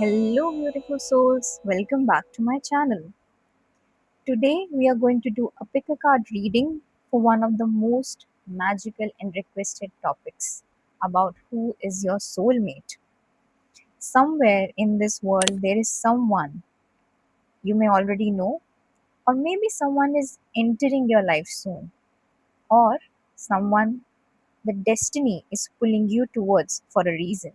Hello, beautiful souls. Welcome back to my channel. Today, we are going to do a pick a card reading for one of the most magical and requested topics about who is your soulmate. Somewhere in this world, there is someone you may already know, or maybe someone is entering your life soon, or someone the destiny is pulling you towards for a reason.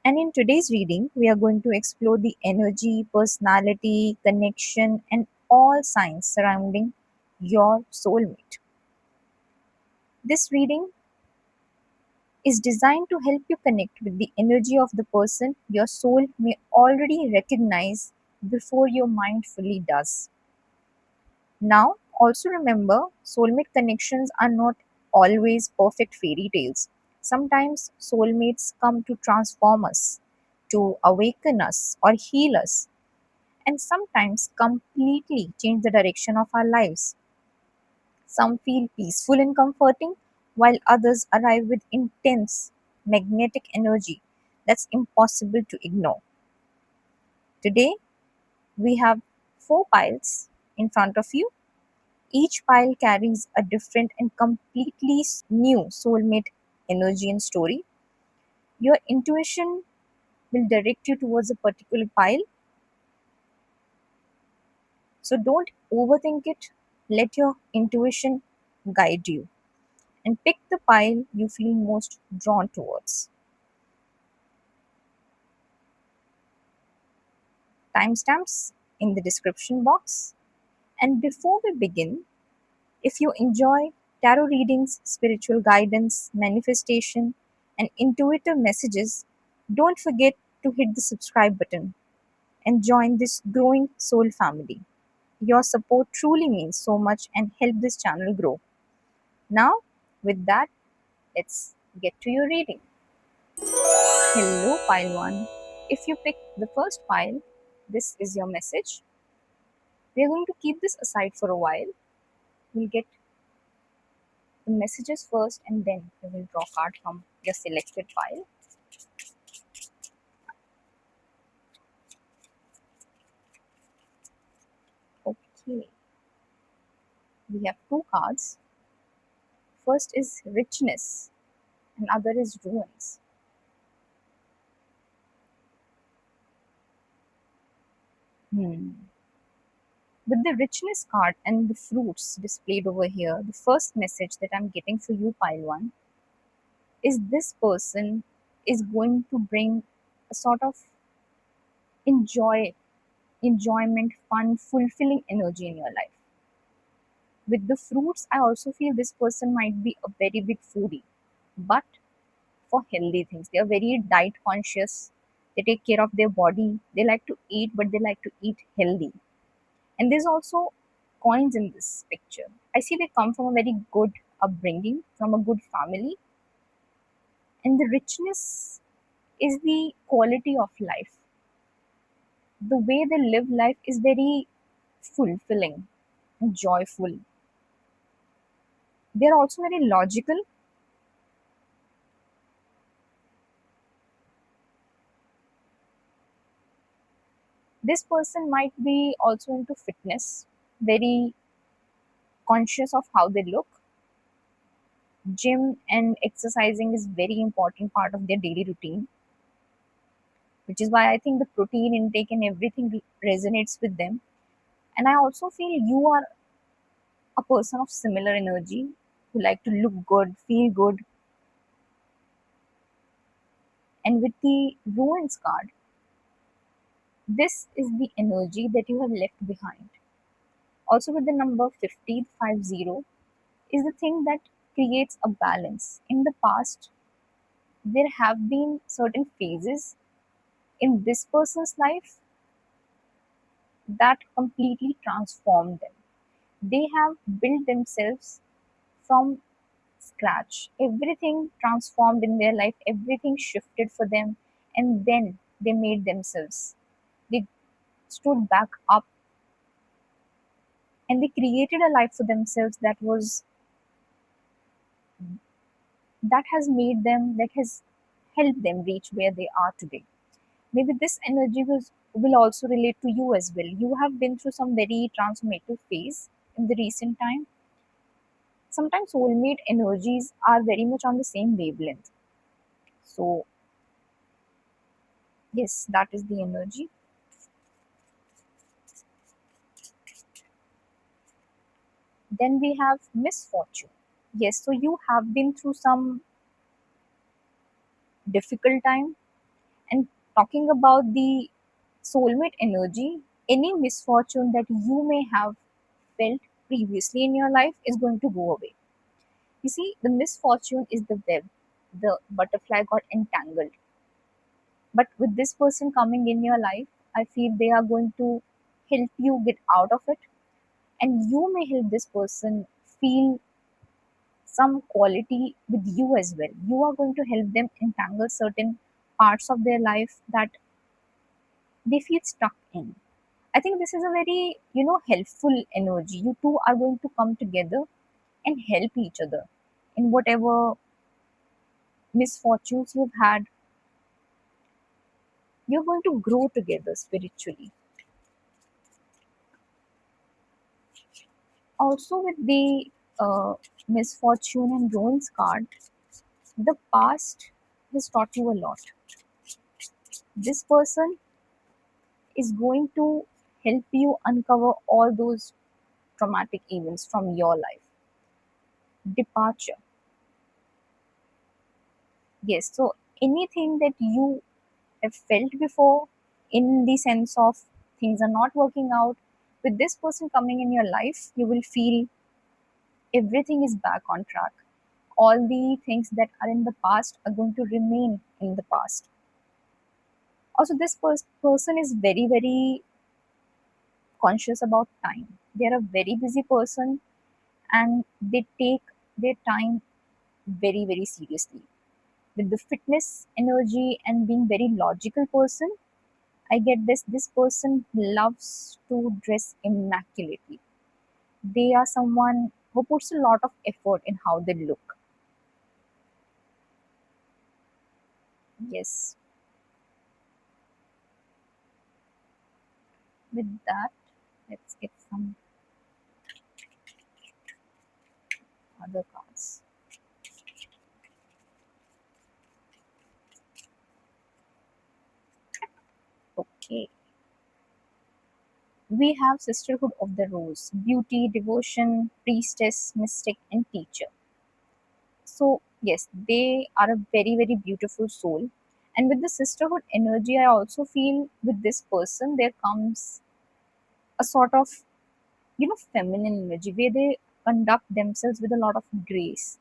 And in today's reading, we are going to explore the energy, personality, connection, and all signs surrounding your soulmate. This reading is designed to help you connect with the energy of the person your soul may already recognize before your mind fully does. Now, also remember, soulmate connections are not always perfect fairy tales. Sometimes soulmates come to transform us, to awaken us, or heal us, and sometimes completely change the direction of our lives. Some feel peaceful and comforting, while others arrive with intense magnetic energy that's impossible to ignore. Today, we have four piles in front of you. Each pile carries a different and completely new soulmate energy and story. Your intuition will direct you towards a particular pile, so don't overthink it. Let your intuition guide you and pick the pile you feel most drawn towards. Timestamps in the description box. And before we begin, if you enjoy tarot readings, spiritual guidance, manifestation, and intuitive messages, don't forget to hit the subscribe button and join this growing soul family. Your support truly means so much and help this channel grow. Now, with that, let's get to your reading. Hello, pile 1. If you pick the first pile, this is your message. We are going to keep this aside for a while. We'll get the messages first and then we will draw card from your selected pile. Okay, we have two cards. First is richness and other is ruins. Hmm. With the richness card and the fruits displayed over here, the first message that I'm getting for you, pile 1, is this person is going to bring a sort of enjoyment, fun, fulfilling energy in your life. With the fruits, I also feel this person might be a very big foodie, but for healthy things. They are very diet conscious. They take care of their body. They like to eat, but they like to eat healthy. And there's also coins in this picture. I see they come from a very good upbringing, from a good family, and the richness is the quality of life. The way they live life is very fulfilling and joyful. They're also very logical. This person might be also into fitness, very conscious of how they look. Gym and exercising is very important part of their daily routine, which is why I think the protein intake and everything resonates with them. And I also feel you are a person of similar energy who like to look good, feel good. And with the ruins card, this is the energy that you have left behind. Also with the number 50 is the thing that creates a balance. In the past, there have been certain phases in this person's life that completely transformed them. They have built themselves from scratch. Everything transformed in their life, everything shifted for them, and then they made themselves. They stood back up and they created a life for themselves that has made them, that has helped them reach where they are today. Maybe this energy will also relate to you as well. You have been through some very transformative phase in the recent time. Sometimes soulmate energies are very much on the same wavelength. So, yes, that is the energy. Then we have misfortune. Yes, so you have been through some difficult time. And talking about the soulmate energy, any misfortune that you may have felt previously in your life is going to go away. You see, the misfortune is the web. The butterfly got entangled. But with this person coming in your life, I feel they are going to help you get out of it. And you may help this person feel some quality with you as well. You are going to help them entangle certain parts of their life that they feel stuck in. I think this is a very, helpful energy. You two are going to come together and help each other in whatever misfortunes you've had. You're going to grow together spiritually. Also, with the misfortune and ruins card, the past has taught you a lot. This person is going to help you uncover all those traumatic events from your life. Departure. Yes, so anything that you have felt before in the sense of things are not working out, with this person coming in your life, you will feel everything is back on track. All the things that are in the past are going to remain in the past. Also, this person is very, very conscious about time. They are a very busy person and they take their time very, very seriously. With the fitness energy and being very logical person, I get this person loves to dress immaculately. They are someone who puts a lot of effort in how they look. Yes, with that, let's get some other cards. Okay. We have Sisterhood of the Rose, beauty, devotion, priestess, mystic, and teacher. So, yes, they are a very, very beautiful soul. And with the sisterhood energy, I also feel with this person, there comes a sort of, feminine energy where they conduct themselves with a lot of grace,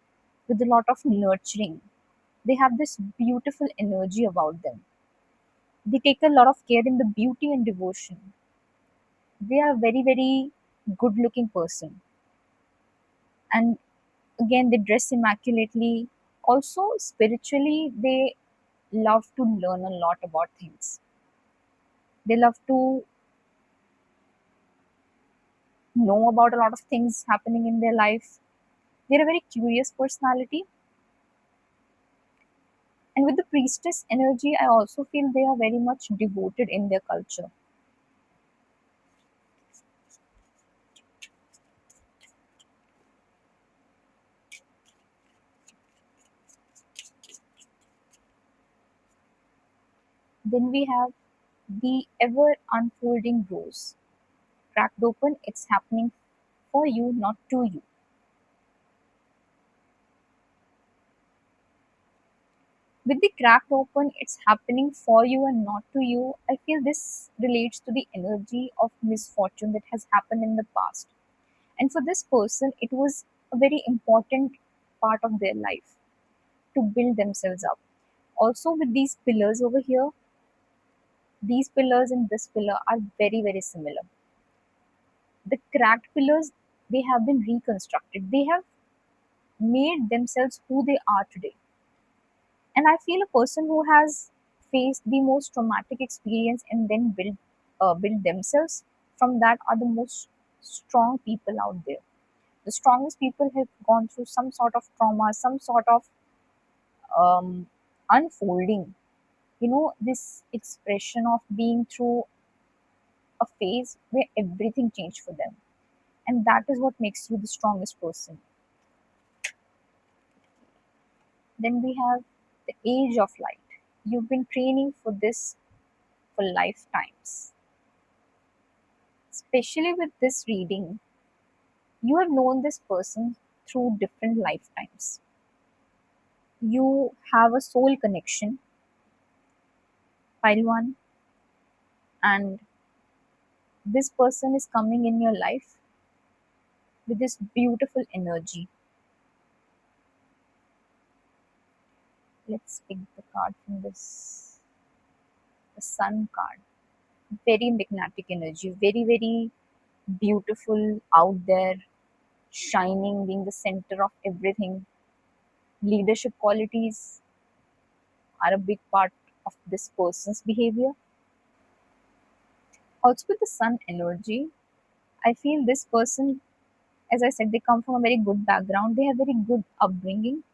with a lot of nurturing. They have this beautiful energy about them. They take a lot of care in the beauty and devotion. They are a very, very good looking person. And again, they dress immaculately. Also, spiritually, they love to learn a lot about things. They love to know about a lot of things happening in their life. They're a very curious personality. And with the priestess energy, I also feel they are very much devoted in their culture. Then we have the ever unfolding rose. Cracked open, it's happening for you, not to you. With the cracked open, it's happening for you and not to you. I feel this relates to the energy of misfortune that has happened in the past. And for this person, it was a very important part of their life to build themselves up. Also, with these pillars over here, these pillars and this pillar are very, very similar. The cracked pillars, they have been reconstructed. They have made themselves who they are today. And I feel a person who has faced the most traumatic experience and then build themselves from that are the most strong people out there. The strongest people have gone through some sort of trauma, some sort of unfolding This expression of being through a phase where everything changed for them. And that is what makes you the strongest person. Then we have the age of light. You've been training for this for lifetimes. Especially with this reading, you have known this person through different lifetimes. You have a soul connection, pile one, and this person is coming in your life with this beautiful energy. Let's pick the card from this, the sun card. Very magnetic energy, very, very beautiful, out there, shining, being the center of everything. Leadership qualities are a big part of this person's behavior. Also, with the sun energy, I feel this person, as I said, they come from a very good background, they have very good upbringing.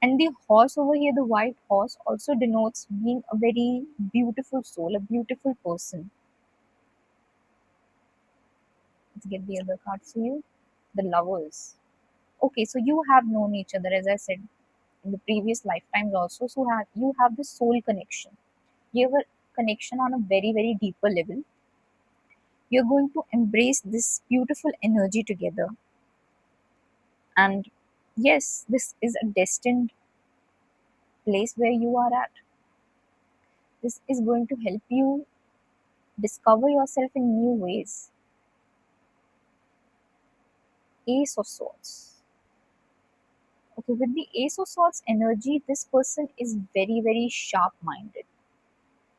And the horse over here, the white horse, also denotes being a very beautiful soul, a beautiful person. Let's get the other card for you. The lovers. Okay, so you have known each other, as I said, in the previous lifetimes also. So you have the soul connection. You have a connection on a very, very deeper level. You're going to embrace this beautiful energy together. And yes, this is a destined place where you are at. This is going to help you discover yourself in new ways. Ace of Swords. Okay, with the Ace of Swords energy, this person is very, very sharp minded,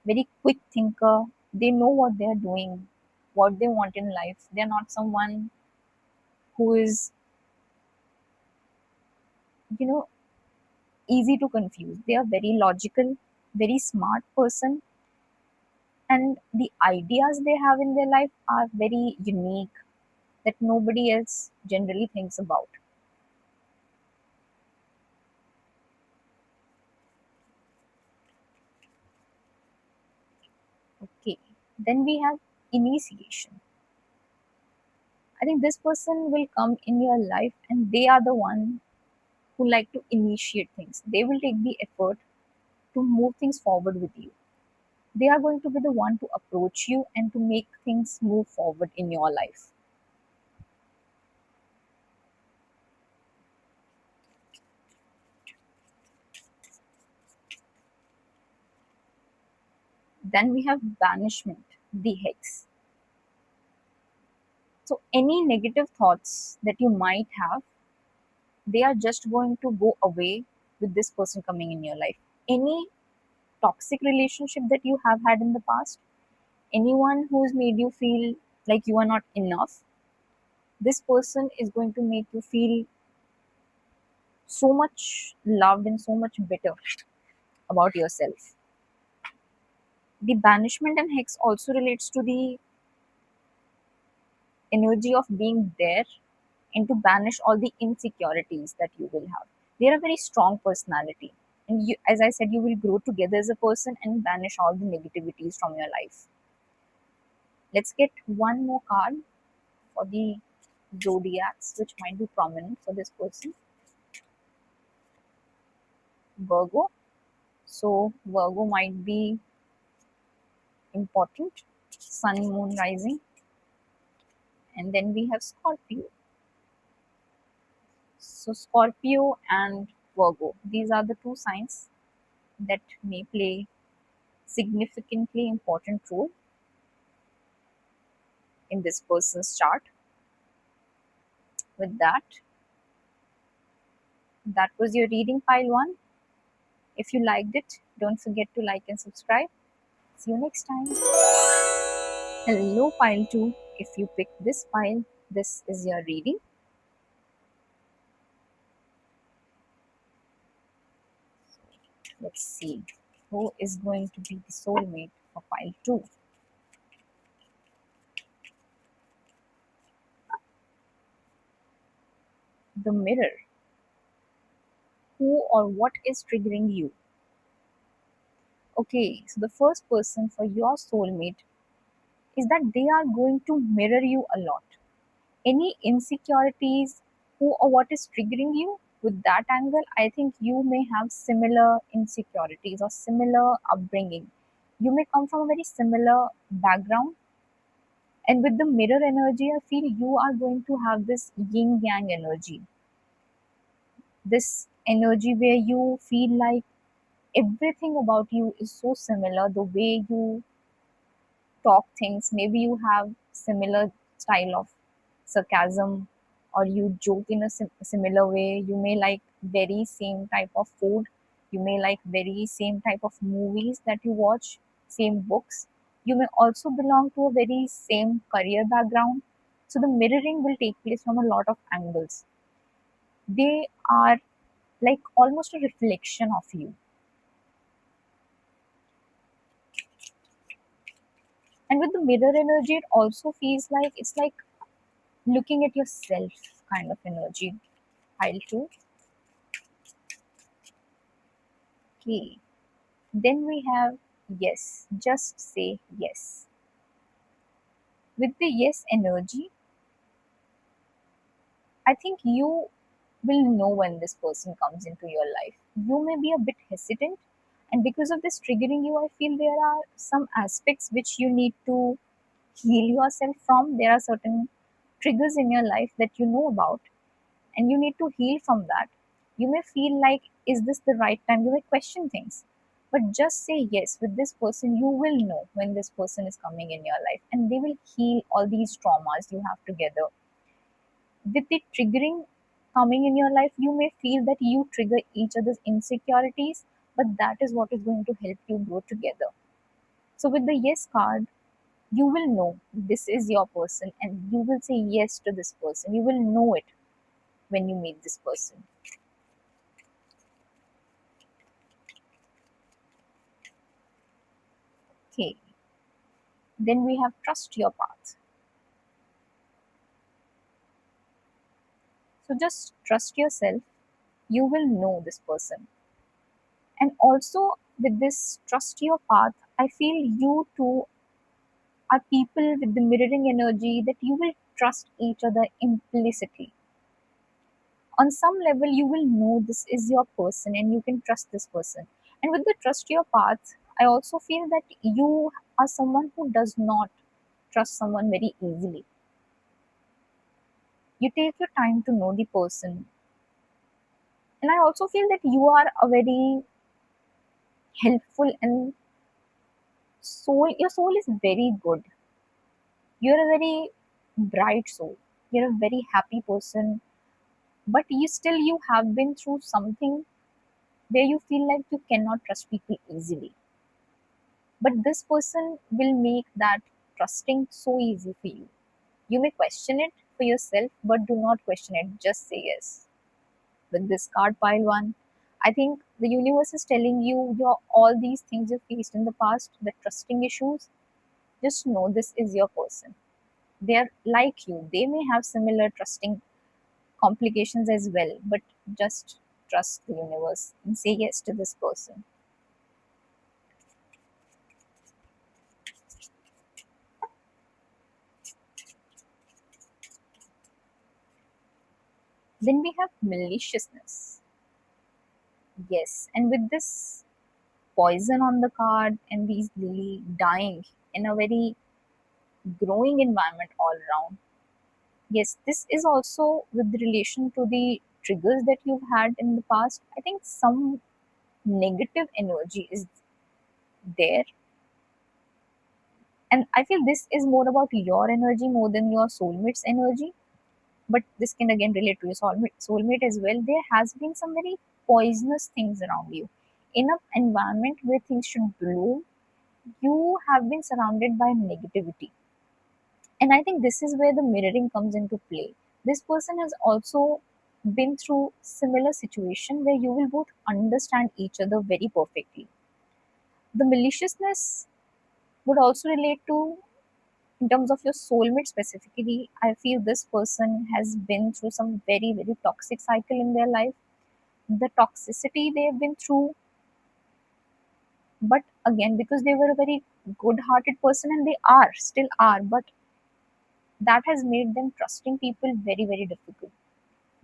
very quick thinker. They know what they are doing, what they want in life. They're not someone who is, you know, easy to confuse. They are very logical, very smart person, and the ideas they have in their life are very unique that nobody else generally thinks about. Okay, then we have initiation. I think this person will come in your life and they are the one who like to initiate things. They will take the effort to move things forward with you. They are going to be the one to approach you and to make things move forward in your life. Then we have banishment, the hex. So any negative thoughts that you might have, they are just going to go away with this person coming in your life. Any toxic relationship that you have had in the past, anyone who's made you feel like you are not enough, this person is going to make you feel so much loved and so much better about yourself. The banishment and hex also relates to the energy of being there and to banish all the insecurities that you will have. They're a very strong personality. And you, as I said, you will grow together as a person and banish all the negativities from your life. Let's get one more card for the zodiacs, which might be prominent for this person. Virgo. So, Virgo might be important. Sun, Moon, Rising. And then we have Scorpio. So, Scorpio and Virgo. These are the two signs that may play significantly important role in this person's chart. With that, that was your reading pile one. If you liked it, don't forget to like and subscribe. See you next time. Hello, pile two. If you picked this pile, this is your reading. Let's see who is going to be the soulmate for pile two. The mirror. Who or what is triggering you? Okay, so the first person for your soulmate is that they are going to mirror you a lot. Any insecurities, who or what is triggering you with that angle, I think you may have similar insecurities or similar upbringing. You may come from a very similar background, and with the mirror energy, I feel you are going to have this yin yang energy, this energy where you feel like everything about you is so similar. The way you talk things, maybe you have similar style of sarcasm, or you joke in a similar way. You may like very same type of food. You may like very same type of movies that you watch, same books. You may also belong to a very same career background. So the mirroring will take place from a lot of angles. They are like almost a reflection of you. And with the mirror energy, it also feels like it's like looking at yourself kind of energy. Pile two. Okay. Then we have yes. Just say yes. With the yes energy, I think you will know when this person comes into your life. You may be a bit hesitant, and because of this triggering you, I feel there are some aspects which you need to heal yourself from. There are certain triggers in your life that you know about, and you need to heal from that. You may feel like, is this the right time? You may question things. But just say yes with this person, you will know when this person is coming in your life, and they will heal all these traumas you have together. With the triggering coming in your life, you may feel that you trigger each other's insecurities, but that is what is going to help you grow together. So, with the yes card, you will know this is your person, and you will say yes to this person. You will know it when you meet this person. Okay, then we have trust your path. So just trust yourself. You will know this person. And also with this trust your path, I feel you two are people with the mirroring energy that you will trust each other implicitly. On some level, you will know this is your person and you can trust this person. And with the trust your path, I also feel that you are someone who does not trust someone very easily. You take your time to know the person. And I also feel that you are a very helpful and your soul is very good. You're a very bright soul. You're a very happy person, but you have been through something where you feel like you cannot trust people easily. But this person will make that trusting so easy for you. You may question it for yourself, but do not question it. Just say yes. With this card pile one, I think the universe is telling you your all these things you faced in the past, the trusting issues. Just know this is your person. They are like you. They may have similar trusting complications as well, but just trust the universe and say yes to this person. Then we have maliciousness. Yes, and with this poison on the card and these lily dying in a very growing environment all around. Yes, this is also with relation to the triggers that you've had in the past. I think some negative energy is there, and I feel this is more about your energy more than your soulmate's energy. But this can again relate to your soulmate as well. There has been some very poisonous things around you. In an environment where things should bloom, you have been surrounded by negativity. And I think this is where the mirroring comes into play. This person has also been through similar situation where you will both understand each other very perfectly. The maliciousness would also relate to, in terms of your soulmate specifically, I feel this person has been through some very, very toxic cycle in their life. The toxicity they've been through But again, because they were a very good hearted person, and they are still are, but that has made them trusting people very, very difficult.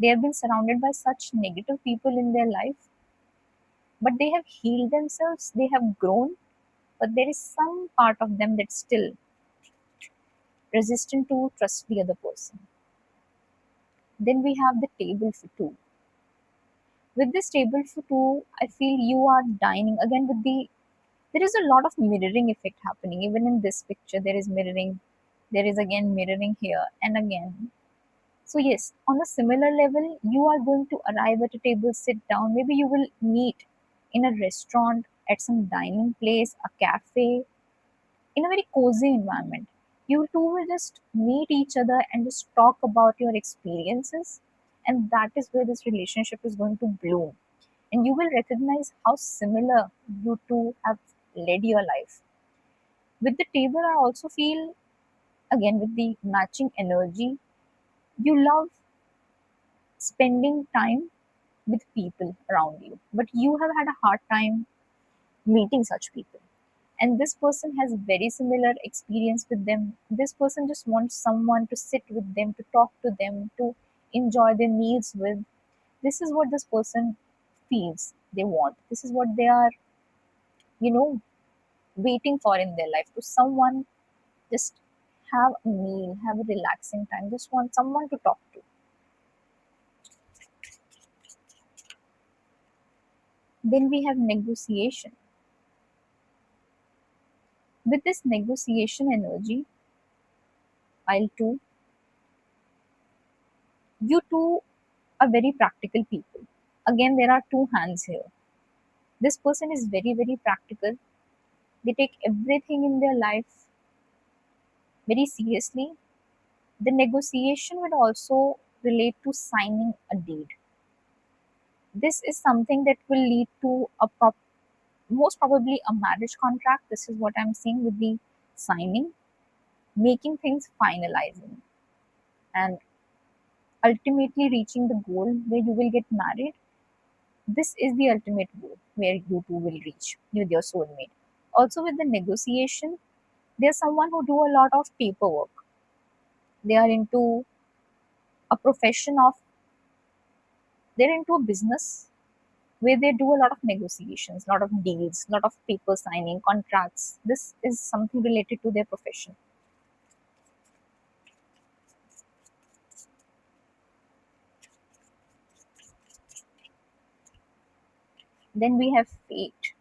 They have been surrounded by such negative people in their life, but they have healed themselves, they have grown, but there is some part of them that's still resistant to trust the other person. Then we have the table for two. With this table for two, I feel you are dining again with the, there is a lot of mirroring effect happening. Even in this picture, there is mirroring. There is again mirroring here and again. So, yes, on a similar level, you are going to arrive at a table, sit down. Maybe you will meet in a restaurant, at some dining place, a cafe, in a very cozy environment. You two will just meet each other and just talk about your experiences. And that is where this relationship is going to bloom. And you will recognize how similar you two have led your life. With the table, I also feel, again, with the matching energy, you love spending time with people around you, but you have had a hard time meeting such people. And this person has very similar experience with them. This person just wants someone to sit with them, to talk to them, to enjoy their meals with. This is what this person feels they want. This is what they are, you know, waiting for in their life. To someone just have a meal, have a relaxing time, just want someone to talk to. Then we have negotiation. With this negotiation energy, pile two, you two are very practical people. Again, there are two hands here. This person is very, very practical. They take everything in their life very seriously. The negotiation would also relate to signing a deed. This is something that will lead to most probably a marriage contract. This is what I'm seeing with the signing, making things finalizing, and ultimately reaching the goal where you will get married. This is the ultimate goal where you two will reach with your soulmate. Also, with the negotiation, there's someone who do a lot of paperwork. They are into a profession of, they're into a business where they do a lot of negotiations, a lot of deals, a lot of paper signing, contracts. This is something related to their profession. Then we have fate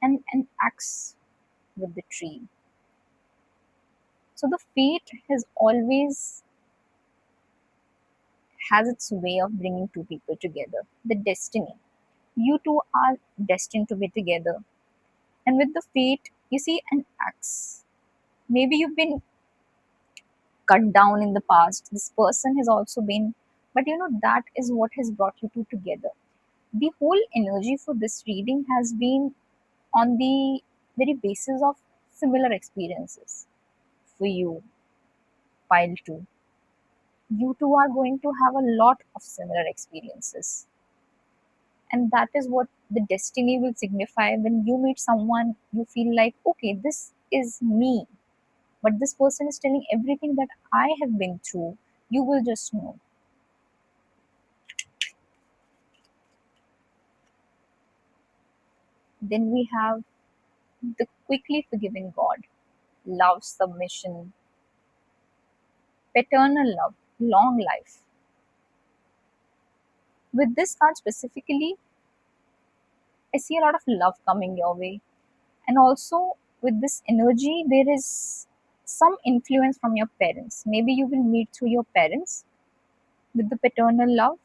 and an axe with the tree. So the fate has always has its way of bringing two people together. The destiny. You two are destined to be together. And with the fate, you see an axe. Maybe you've been cut down in the past. This person has also been, but that is what has brought you two together. The whole energy for this reading has been on the very basis of similar experiences for you, pile two. You two are going to have a lot of similar experiences. And that is what the destiny will signify. When you meet someone, you feel like, okay, this is me, but this person is telling everything that I have been through. You will just know. Then we have the quickly forgiving God, love, submission, paternal love, long life. With this card specifically, I see a lot of love coming your way. And also, with this energy, there is some influence from your parents. Maybe you will meet through your parents with the paternal love.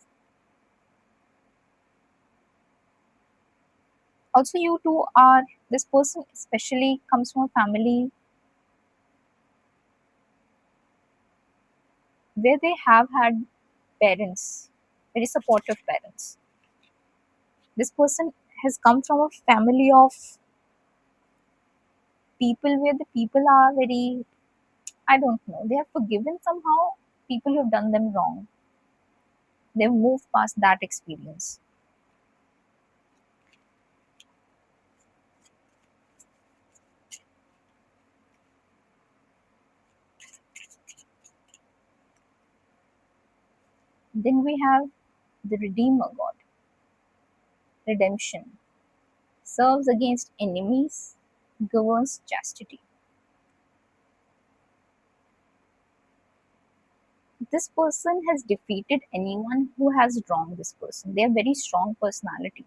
Also, you two are, this person especially comes from a family where they have had parents, very supportive parents. This person has come from a family of people where the people are very, I don't know, they have forgiven somehow people who have done them wrong. They've moved past that experience. Then we have the Redeemer God, redemption, serves against enemies, governs chastity. This person has defeated anyone who has wronged this person. They have very strong personality.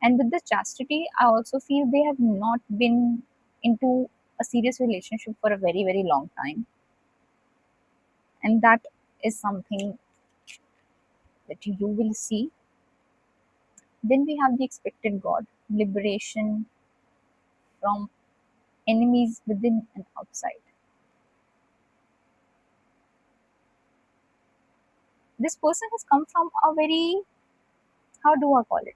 And with the chastity, I also feel they have not been into a serious relationship for a very, very long time. And that is something that you will see. Then we have the expected God, liberation from enemies within and outside. This person has come from a very, how do I call it?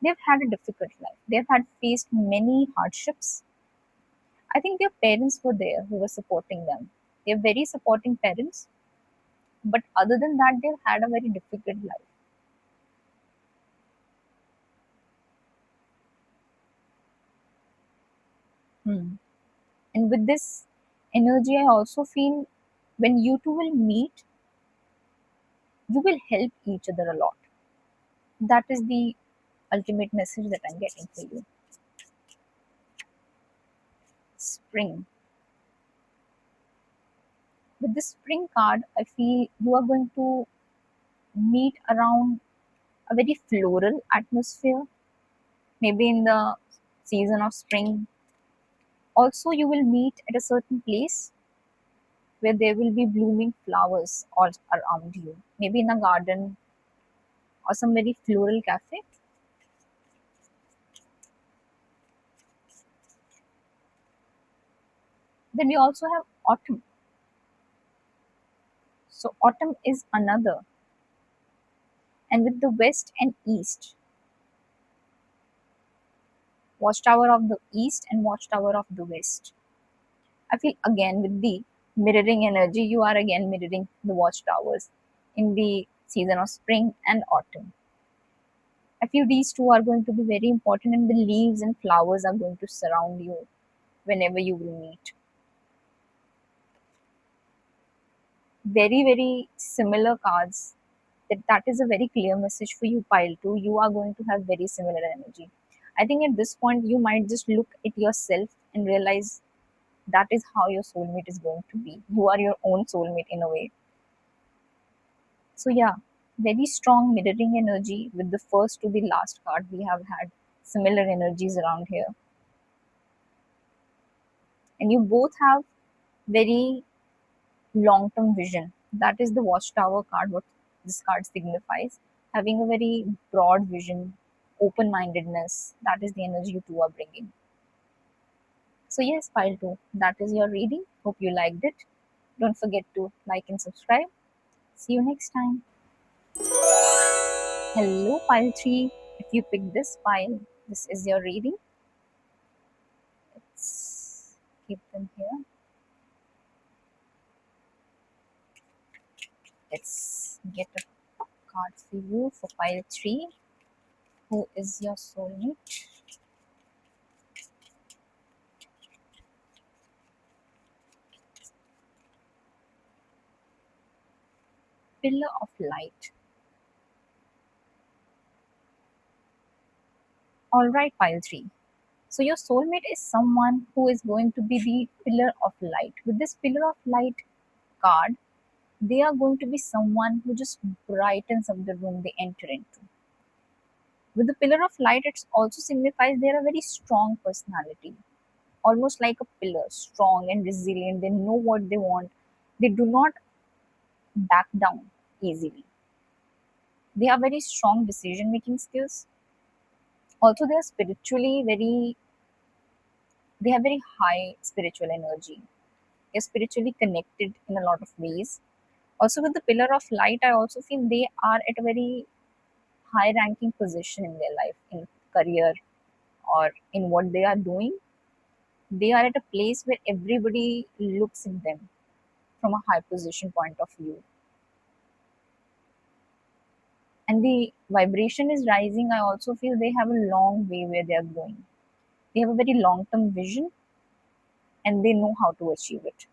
They've had a difficult life. They've had faced many hardships. I think their parents were there who were supporting them. They're very supporting parents, but other than that, they've had a very difficult life. Hmm. And with this energy, I also feel when you two will meet, you will help each other a lot. That is the ultimate message that I'm getting for you. Spring. With this spring card, I feel you are going to meet around a very floral atmosphere, maybe in the season of spring. Also, you will meet at a certain place where there will be blooming flowers all around you, maybe in a garden or some very floral cafe. Then we also have autumn. So, autumn is another, and with the west and east, watchtower of the east and watchtower of the west. I feel again with the mirroring energy, you are again mirroring the watchtowers in the season of spring and autumn. I feel these two are going to be very important, and the leaves and flowers are going to surround you whenever you will meet. Very, very similar cards. That is a very clear message for you, pile two. You are going to have very similar energy. I think at this point, you might just look at yourself and realize that is how your soulmate is going to be. You are your own soulmate in a way. So, yeah, very strong mirroring energy with the first to the last card. We have had similar energies around here. And you both have very long term vision. That is the watchtower card, what this card signifies. Having a very broad vision, open mindedness. That is the energy you two are bringing. So, yes, pile two, that is your reading. Hope you liked it. Don't forget to like and subscribe. See you next time. Hello, pile three. If you pick this pile, this is your reading. Let's keep them here. Let's get a card for you for pile three. Who is your soulmate? Pillar of light. All right, pile three. So your soulmate is someone who is going to be the pillar of light. With this pillar of light card, they are going to be someone who just brightens up the room they enter into. With the pillar of light, it also signifies they are a very strong personality, almost like a pillar, strong and resilient. They know what they want. They do not back down easily. They have very strong decision making skills. Also, they are spiritually very, they have very high spiritual energy. They're spiritually connected in a lot of ways. Also, with the pillar of light, I also feel they are at a very high ranking position in their life, in career or in what they are doing. They are at a place where everybody looks at them from a high position point of view. And the vibration is rising. I also feel they have a long way where they are going. They have a very long term vision and they know how to achieve it.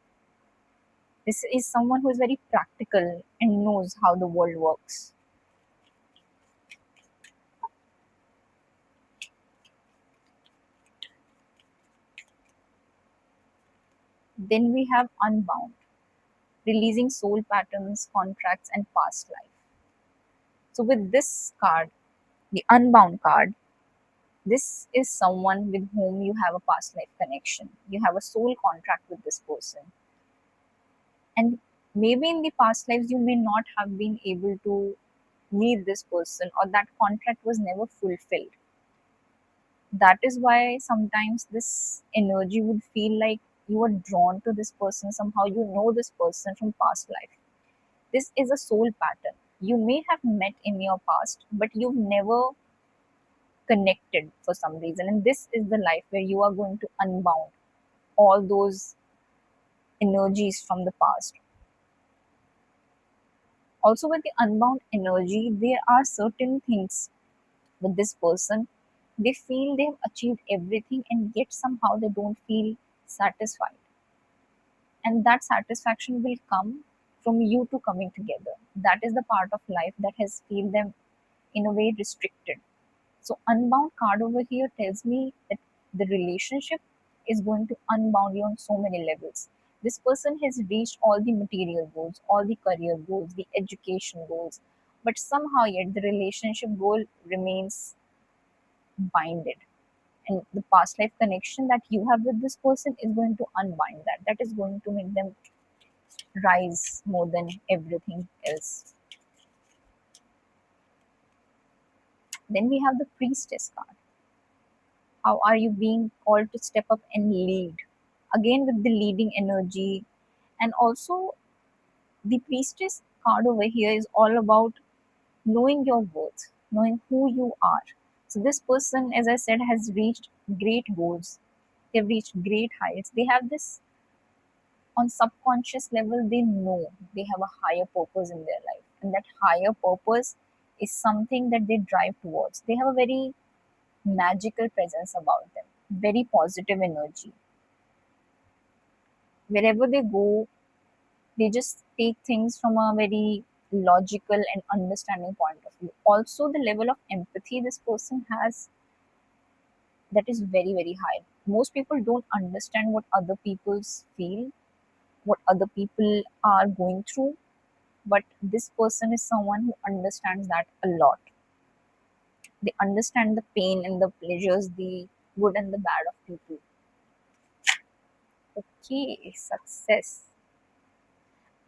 This is someone who is very practical and knows how the world works. Then we have unbound, releasing soul patterns, contracts, and past life. So, with this card, the unbound card, this is someone with whom you have a past life connection. You have a soul contract with this person. And maybe in the past lives, you may not have been able to meet this person, or that contract was never fulfilled. That is why sometimes this energy would feel like you are drawn to this person. Somehow you know this person from past life. This is a soul pattern. You may have met in your past, but you've never connected for some reason. And this is the life where you are going to unbound all those energies from the past. Also, with the unbound energy, there are certain things with this person. They feel they've achieved everything, and yet somehow they don't feel satisfied. And that satisfaction will come from you two coming together. That is the part of life that has feel them in a way restricted. So unbound card over here tells me that the relationship is going to unbound you on so many levels. This person has reached all the material goals, all the career goals, the education goals, but somehow yet the relationship goal remains binded. And the past life connection that you have with this person is going to unbind that. That is going to make them rise more than everything else. Then we have the priestess card. How are you being called to step up and lead? Again, with the leading energy. And also, the priestess card over here is all about knowing your worth, knowing who you are. So, this person, as I said, has reached great goals. They've reached great heights. They have this on subconscious level, they know they have a higher purpose in their life. And that higher purpose is something that they drive towards. They have a very magical presence about them, very positive energy. Wherever they go, they just take things from a very logical and understanding point of view. Also, the level of empathy this person has, that is very, very high. Most people don't understand what other people's feel, what other people are going through, but this person is someone who understands that a lot. They understand the pain and the pleasures, the good and the bad of people. Okay, success.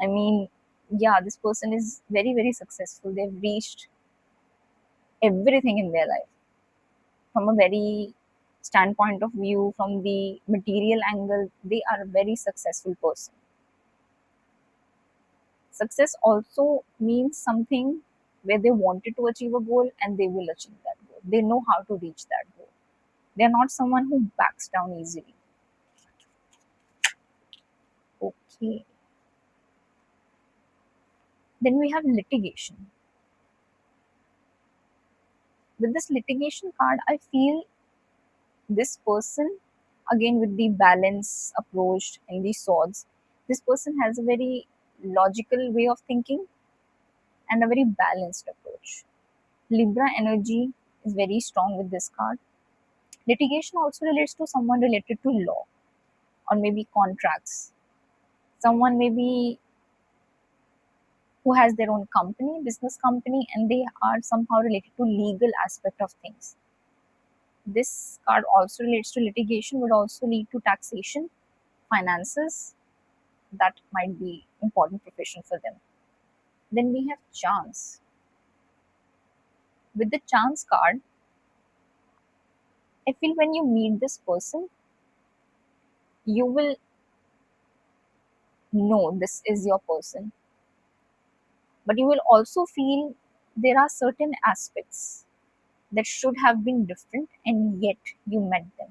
I mean, yeah, this person is very, very successful. They've reached everything in their life from a very standpoint of view, from the material angle. They are a very successful person. Success also means something where they wanted to achieve a goal and they will achieve that goal. They know how to reach that goal. They're not someone who backs down easily. Okay. Then we have litigation. With this litigation card, I feel this person, again with the balance approach and the swords, this person has a very logical way of thinking and a very balanced approach. Libra energy is very strong with this card. Litigation also relates to someone related to law or maybe contracts. Someone maybe who has their own company, business company, and they are somehow related to legal aspect of things. This card also relates to litigation, would also lead to taxation, finances. That might be important profession for them. Then we have chance. With the chance card, I feel when you meet this person, you will know this is your person, but you will also feel there are certain aspects that should have been different and yet you met them.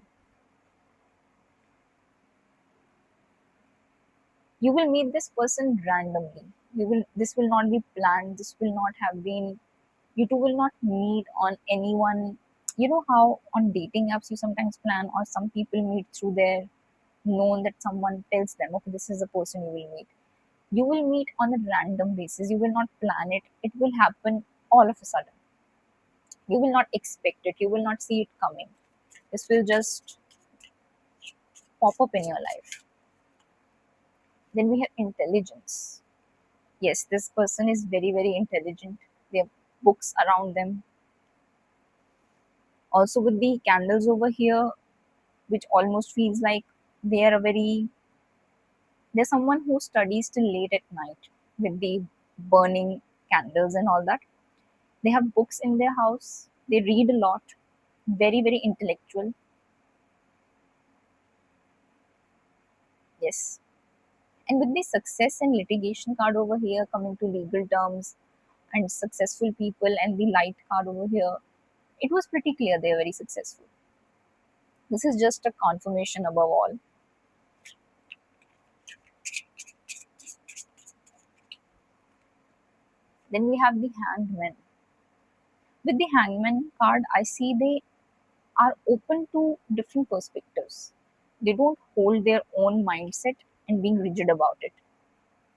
You will meet this person randomly. This will not be planned, this will not have been, you two will not meet on anyone. You know how on dating apps you sometimes plan, or some people meet through their known, that someone tells them, okay, this is the person you will meet. You will meet on a random basis. You will not plan it. It will happen all of a sudden. You will not expect it. You will not see it coming. This will just pop up in your life. Then we have intelligence. Yes, this person is very, very intelligent. They have books around them. Also, with the candles over here, which almost feels like they are a very, they're someone who studies till late at night with the burning candles and all that. They have books in their house. They read a lot. Very, very intellectual. Yes. And with the success and litigation card over here coming to legal terms and successful people and the light card over here, it was pretty clear they are very successful. This is just a confirmation above all. Then we have the hangman. With the hangman card, I see they are open to different perspectives. They don't hold their own mindset and being rigid about it.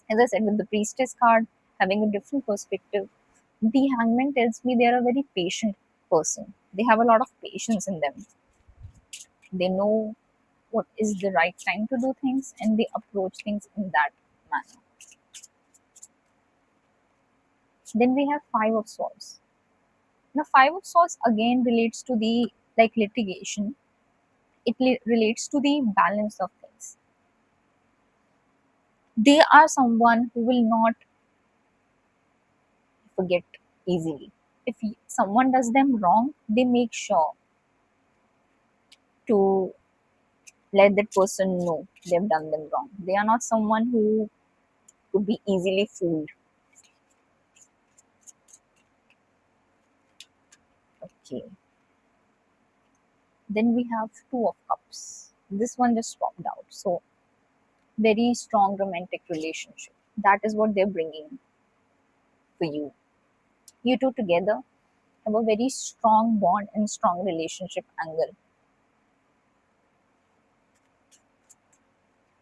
As I said, with the priestess card, having a different perspective, the hangman tells me they are a very patient person. They have a lot of patience in them. They know what is the right time to do things and they approach things in that manner. Then we have Five of Swords. Now, Five of Swords again relates to the like litigation. It relates to the balance of things. They are someone who will not forget easily. If someone does them wrong, they make sure to let that person know they've done them wrong. They are not someone who could be easily fooled. Okay. Then we have Two of Cups. This one just popped out. So, very strong romantic relationship. That is what they're bringing for you. You two together have a very strong bond and strong relationship angle.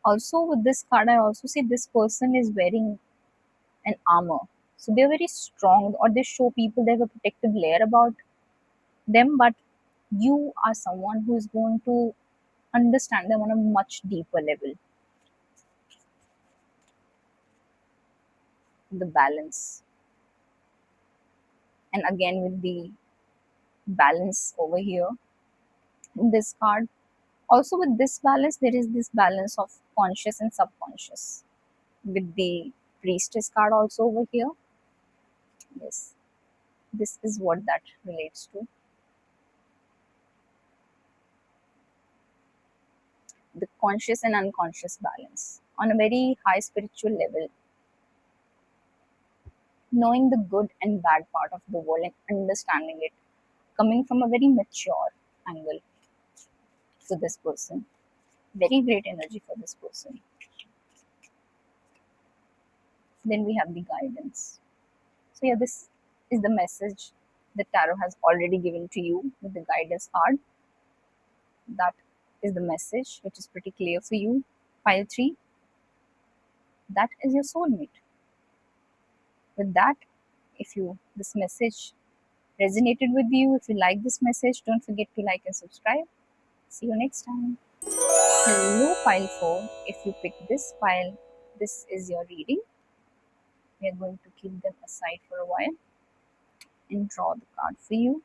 Also, with this card, I also see this person is wearing an armor. So they're very strong, or they show people they have a protective layer about them, but you are someone who is going to understand them on a much deeper level. The balance. And again, with the balance over here in this card, also with this balance, there is this balance of conscious and subconscious. With the priestess card also over here, yes, this is what that relates to. The conscious and unconscious balance on a very high spiritual level, knowing the good and bad part of the world and understanding it, coming from a very mature angle for this person. Very great energy for this person. Then we have the guidance. So, yeah, this is the message that Tarot has already given to you with the guidance card. That is the message which is pretty clear for you. Pile 3, that is your soulmate. With that, if you this message resonated with you, if you like this message, don't forget to like and subscribe. See you next time. Hello, pile 4. If you pick this pile, this is your reading. We are going to keep them aside for a while and draw the card for you.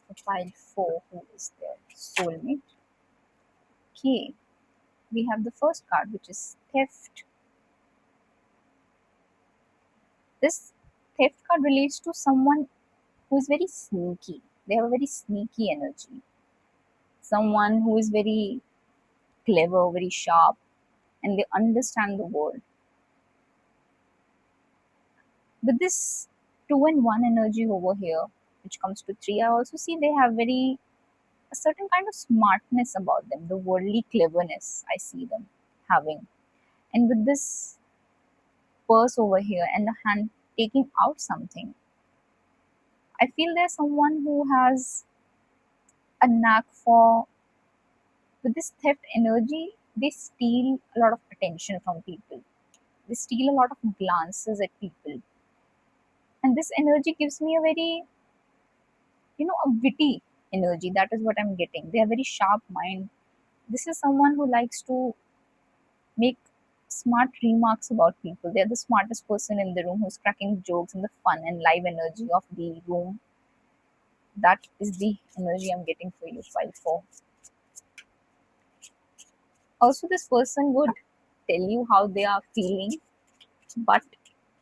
For pile 4, who is their soulmate? Okay, we have the first card, which is theft. This theft card relates to someone who is very sneaky. They have a very sneaky energy. Someone who is very clever, very sharp, and they understand the world. With this 2 and 1 energy over here, which comes to 3, I also see they have very a certain kind of smartness about them, the worldly cleverness I see them having. And with this purse over here and the hand taking out something, I feel there's someone who has a knack for With this theft energy, they steal a lot of attention from people. They steal a lot of glances at people. And this energy gives me a very, a witty energy. That is what I'm getting. They have very sharp mind. This is someone who likes to make smart remarks about people. They're the smartest person in the room who's cracking jokes and the fun and live energy of the room. That is the energy I'm getting for you, file 4. Also, this person would tell you how they are feeling, but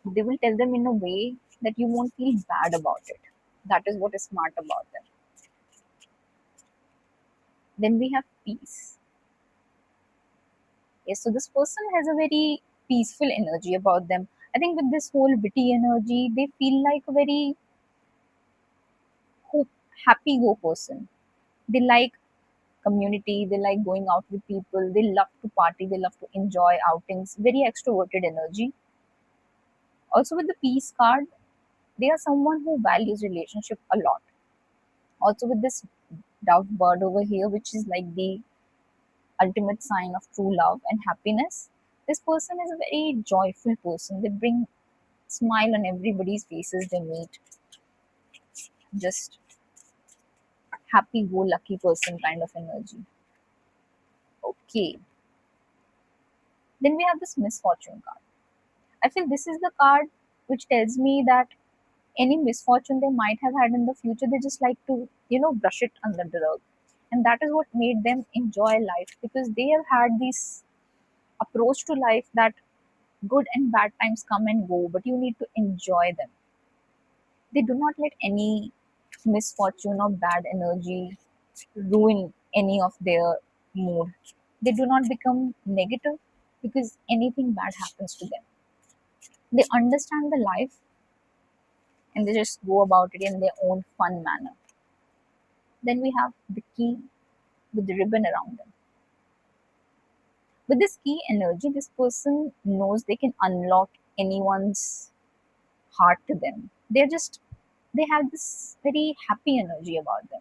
they will tell them in a way that you won't feel bad about it. That is what is smart about them. Then we have peace. Yes, so this person has a very peaceful energy about them. I think with this whole witty energy, they feel like a very hope, happy go person. They like community, they like going out with people, they love to party, they love to enjoy outings, very extroverted energy. Also, with the peace card, they are someone who values relationship a lot. Also, with this dove bird over here, which is like the ultimate sign of true love and happiness, this person is a very joyful person. They bring smile on everybody's faces they meet. Just happy go lucky person kind of energy. Okay. Then we have this misfortune card. I feel this is the card which tells me that any misfortune they might have had in the future, they just like to, brush it under the rug. And that is what made them enjoy life, because they have had this approach to life that good and bad times come and go, but you need to enjoy them. They do not let any misfortune or bad energy ruin any of their mood. They do not become negative because anything bad happens to them. They understand the life and they just go about it in their own fun manner. Then we have the key with the ribbon around them. With this key energy, this person knows they can unlock anyone's heart to them. They have this very happy energy about them.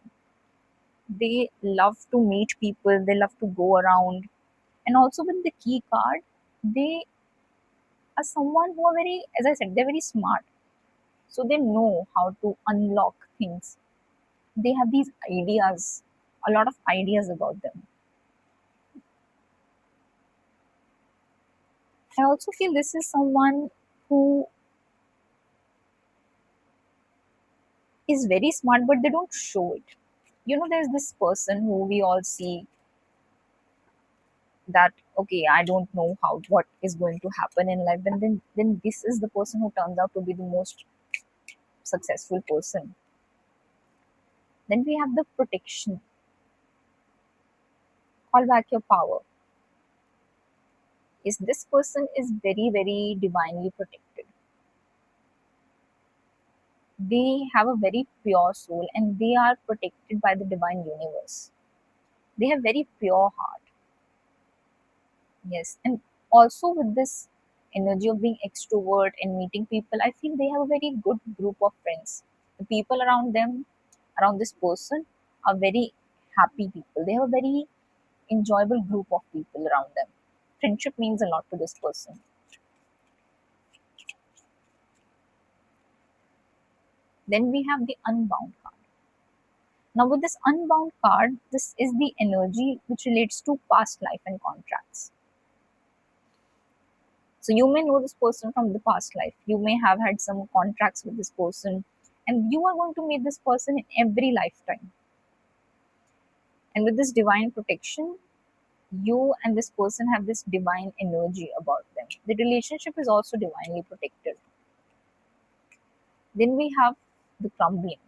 They love to meet people, they love to go around. And also with the key card, they are someone who are very, as I said, they're very smart. So they know how to unlock things. They have these ideas, a lot of ideas about them. I also feel this is someone who is very smart, but they don't show it. There's this person who we all see that, okay, I don't know how what is going to happen in life, and then this is the person who turns out to be the most successful person. Then we have the protection. Call back your power. Is this person is very, very divinely protected. They have a very pure soul and they are protected by the divine universe. They have very pure heart. Yes, and also with this energy of being extrovert and meeting people, I feel they have a very good group of friends. The people around them, around this person, are very happy people. They have a very enjoyable group of people around them. Friendship means a lot to this person. Then we have the unbound card. Now, with this unbound card, this is the energy which relates to past life and contracts. So you may know this person from the past life. You may have had some contracts with this person, and you are going to meet this person in every lifetime. And with this divine protection, you and this person have this divine energy about them. The relationship is also divinely protected. Then we have the crumbling.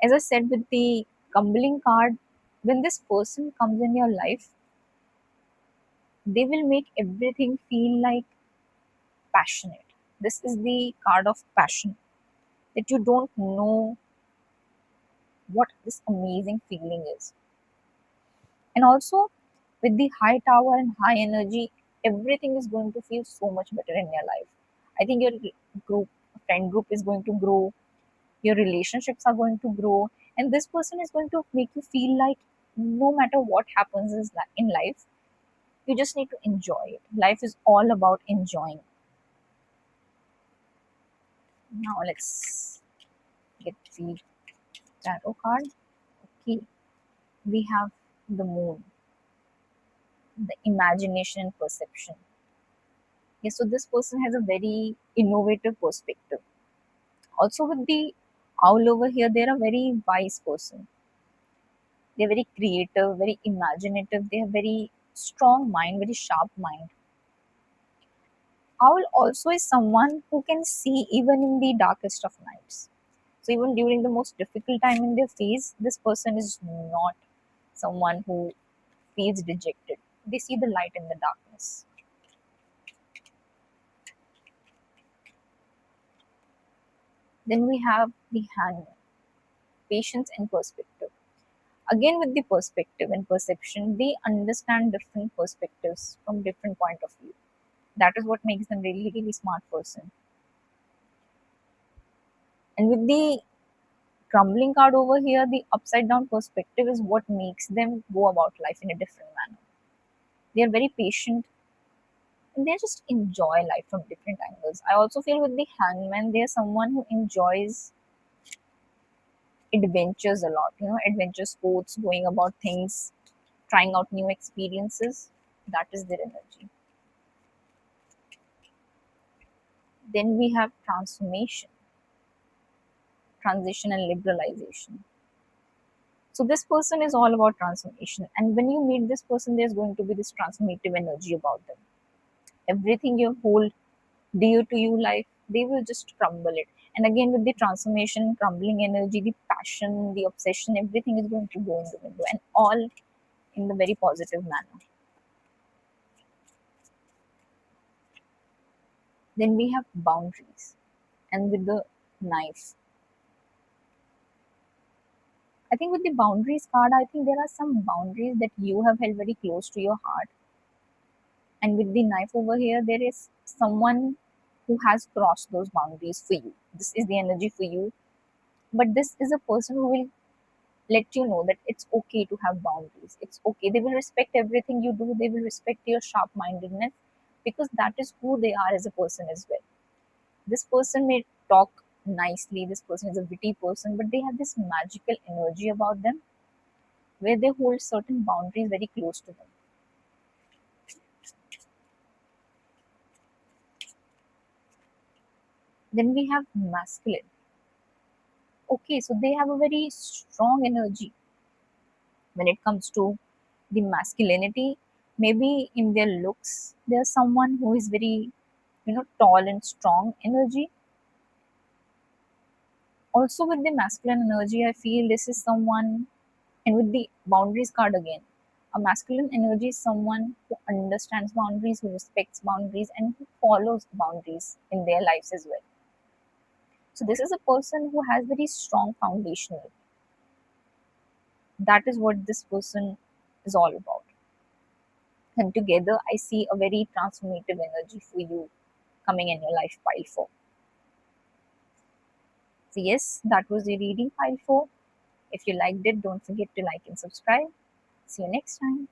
As I said, with the crumbling card, when this person comes in your life, they will make everything feel like passionate. This is the card of passion, that you don't know what this amazing feeling is. And also with the high tower and high energy, everything is going to feel so much better in your life. I think your group, friend group is going to grow, your relationships are going to grow, And this person is going to make you feel like no matter what happens in life, you just need to enjoy it. Life is all about enjoying. Now let's get the tarot card. Okay, we have the moon, the imagination and perception. Yeah, so this person has a very innovative perspective. Also, with the owl over here, they're a very wise person. They're very creative, very imaginative. They have very strong mind, very sharp mind. Owl also is someone who can see even in the darkest of nights. So even during the most difficult time in their phase, this person is not someone who feels dejected. They see the light in the darkness. Then we have the hangman, patience and perspective. Again, with the perspective and perception, they understand different perspectives from different point of view. That is what makes them really, really smart person. And with the crumbling card over here, the upside down perspective is what makes them go about life in a different manner. They are very patient and they just enjoy life from different angles. I also feel with the hangman, they are someone who enjoys adventures a lot, adventure sports, going about things, trying out new experiences. That is their energy. Then we have transformation, transition, and liberalization. So this person is all about transformation. And when you meet this person, there's going to be this transformative energy about them. Everything you hold dear to you life, they will just crumble it. And again, with the transformation, crumbling energy, the passion, the obsession, everything is going to go in the window and all in the very positive manner. Then we have boundaries. And with the knife, I think with the boundaries card, I think there are some boundaries that you have held very close to your heart. And with the knife over here, there is someone who has crossed those boundaries for you. This is the energy for you. But this is a person who will let you know that it's okay to have boundaries. It's okay. They will respect everything you do. They will respect your sharp mindedness because that is who they are as a person as well. This person may talk nicely. This person is a witty person, but they have this magical energy about them where they hold certain boundaries very close to them. Then we have masculine. Okay, so they have a very strong energy when it comes to the masculinity. Maybe in their looks, there's someone who is very, tall and strong energy. Also with the masculine energy, I feel this is someone, and with the boundaries card again, a masculine energy is someone who understands boundaries, who respects boundaries, and who follows boundaries in their lives as well. So this is a person who has very strong foundational. That is what this person is all about. And together, I see a very transformative energy for you coming in your life, pile 4. So, yes, that was the reading, pile 4. If you liked it, don't forget to like and subscribe. See you next time.